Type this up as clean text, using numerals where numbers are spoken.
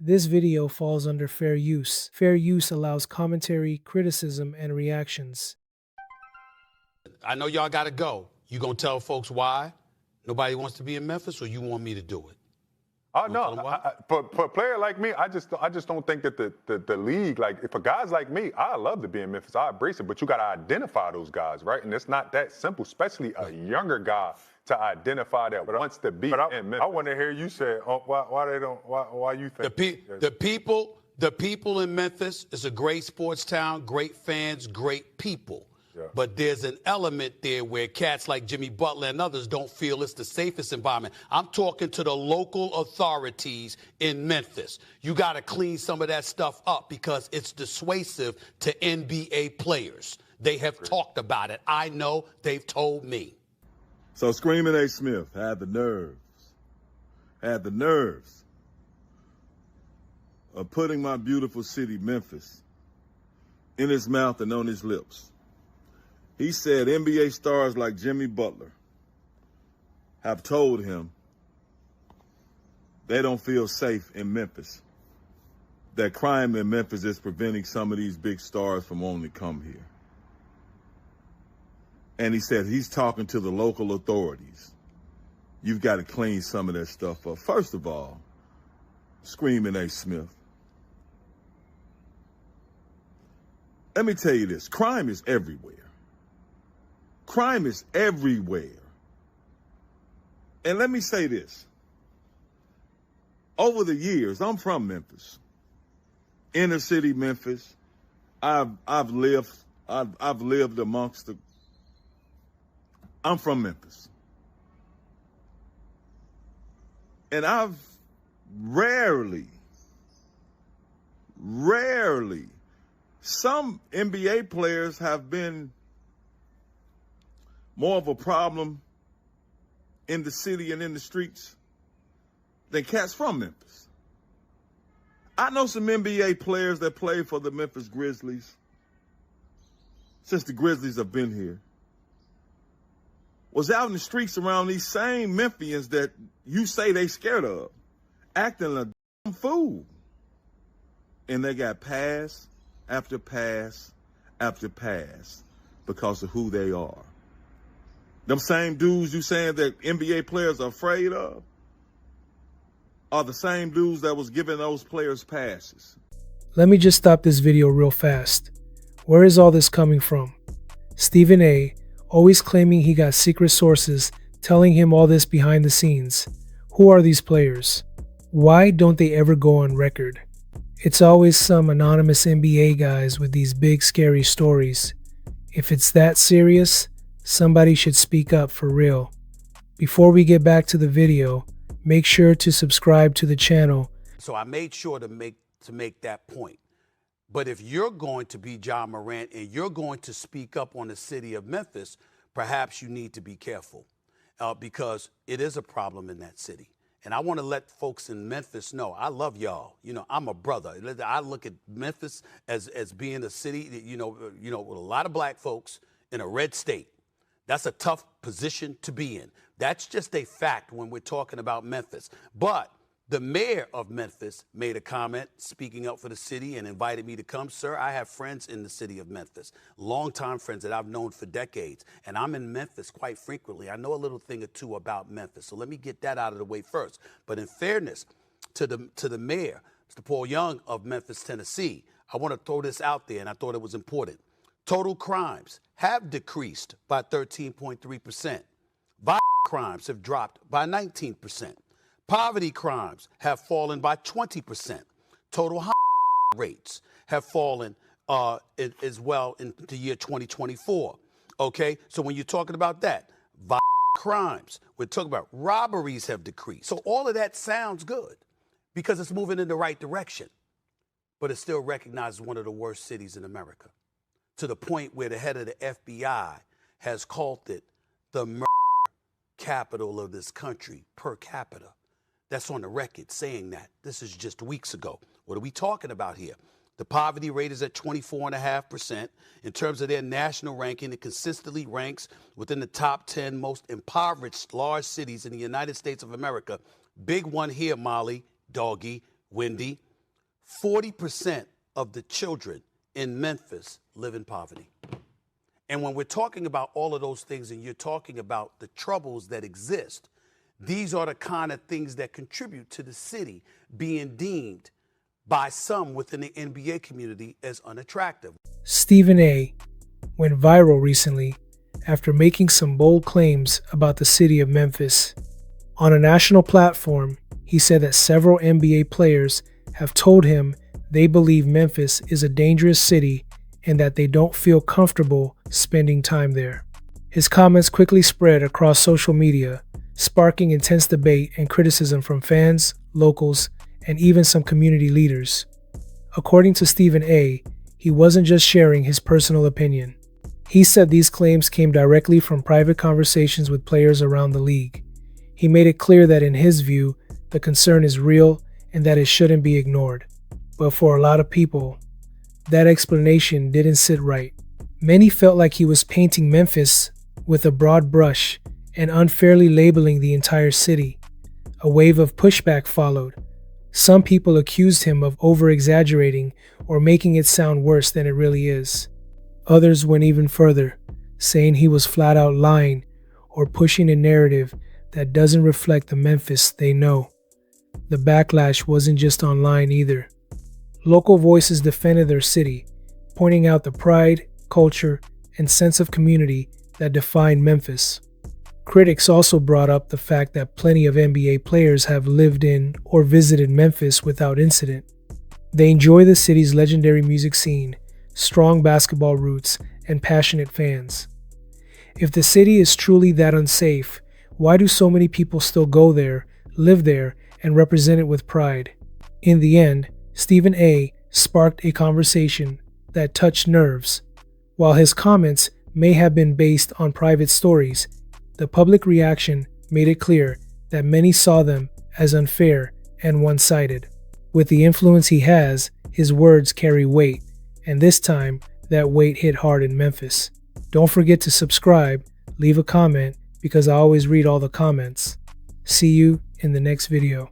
This video falls under fair use. Fair use allows commentary, criticism, and reactions. I know y'all got to go. You going to tell folks why nobody wants to be in Memphis, or you want me to do it? Oh no! For a player like me, I just don't think that the league, like, if a guy's like me, I love to be in Memphis. I embrace it, but you got to identify those guys, right? And it's not that simple, especially a younger guy to identify that wants to be in Memphis. I want to hear you say why you think the people in Memphis is a great sports town, great fans, great people. Yeah. But there's an element there where cats like Jimmy Butler and others don't feel it's the safest environment. I'm talking to the local authorities in Memphis. You got to clean some of that stuff up because it's dissuasive to NBA players. They have talked about it. I know, they've told me. So Screaming A. Smith had the nerves of putting my beautiful city, Memphis, in his mouth and on his lips. He said NBA stars like Jimmy Butler have told him they don't feel safe in Memphis, that crime in Memphis is preventing some of these big stars from wanting to come here. And he said he's talking to the local authorities. You've got to clean some of that stuff up. First of all, Screaming A. Smith, let me tell you this, crime is everywhere. Crime is everywhere. And let me say this. Over the years, I'm from Memphis, inner city Memphis. I've lived amongst the. I'm from Memphis, and I've rarely, some NBA players have been more of a problem in the city and in the streets than cats from Memphis. I know some NBA players that play for the Memphis Grizzlies since the Grizzlies have been here, was out in the streets around these same Memphians that you say they scared of, acting a dumb fool. And they got pass after pass after pass because of who they are. Them same dudes you saying that NBA players are afraid of are the same dudes that was giving those players passes. Let me just stop this video real fast. Where is all this coming from? Stephen A. always claiming he got secret sources telling him all this behind the scenes. Who are these players? Why don't they ever go on record? It's always some anonymous NBA guys with these big scary stories. If it's that serious, somebody should speak up for real. Before we get back to the video, make sure to subscribe to the channel. So I made sure to make that point. But if you're going to be John Morant and you're going to speak up on the city of Memphis, perhaps you need to be careful because it is a problem in that city. And I want to let folks in Memphis know, I love y'all. You know, I'm a brother. I look at Memphis as being a city that, you know, with a lot of black folks in a red state. That's a tough position to be in. That's just a fact when we're talking about Memphis. But the mayor of Memphis made a comment speaking up for the city and invited me to come. Sir, I have friends in the city of Memphis, longtime friends that I've known for decades, and I'm in Memphis quite frequently. I know a little thing or two about Memphis, so let me get that out of the way first. But in fairness to the mayor, Mr. Paul Young of Memphis, Tennessee, I want to throw this out there, and I thought it was important. Total crimes have decreased by 13.3%. Violent crimes have dropped by 19%. Poverty crimes have fallen by 20%. Total rates have fallen as well in the year 2024. Okay, so when you're talking about that, violent crimes, we're talking about robberies have decreased. So all of that sounds good because it's moving in the right direction, but it's still recognized as one of the worst cities in America, to the point where the head of the FBI has called it the murder capital of this country per capita. That's on the record saying that. This is just weeks ago. What are we talking about here? The poverty rate is at 24.5%. In terms of their national ranking, it consistently ranks within the top 10 most impoverished large cities in the United States of America. Big one here, Molly, Doggy, Wendy. 40% of the children in Memphis live in poverty. And when we're talking about all of those things and you're talking about the troubles that exist, these are the kind of things that contribute to the city being deemed by some within the NBA community as unattractive. Stephen A. went viral recently after making some bold claims about the city of Memphis. On a national platform, he said that several NBA players have told him they believe Memphis is a dangerous city and that they don't feel comfortable spending time there. His comments quickly spread across social media, sparking intense debate and criticism from fans, locals, and even some community leaders. According to Stephen A., he wasn't just sharing his personal opinion. He said these claims came directly from private conversations with players around the league. He made it clear that in his view, the concern is real and that it shouldn't be ignored. But for a lot of people, that explanation didn't sit right. Many felt like he was painting Memphis with a broad brush and unfairly labeling the entire city. A wave of pushback followed. Some people accused him of over-exaggerating or making it sound worse than it really is. Others went even further, saying he was flat out lying or pushing a narrative that doesn't reflect the Memphis they know. The backlash wasn't just online either. Local voices defended their city, pointing out the pride, culture, and sense of community that define Memphis. Critics also brought up the fact that plenty of NBA players have lived in or visited Memphis without incident. They enjoy the city's legendary music scene, strong basketball roots, and passionate fans. If the city is truly that unsafe, why do so many people still go there, live there, and represent it with pride? In the end, Stephen A. sparked a conversation that touched nerves. While his comments may have been based on private stories, the public reaction made it clear that many saw them as unfair and one-sided. With the influence he has, his words carry weight, and this time, that weight hit hard in Memphis. Don't forget to subscribe, leave a comment, because I always read all the comments. See you in the next video.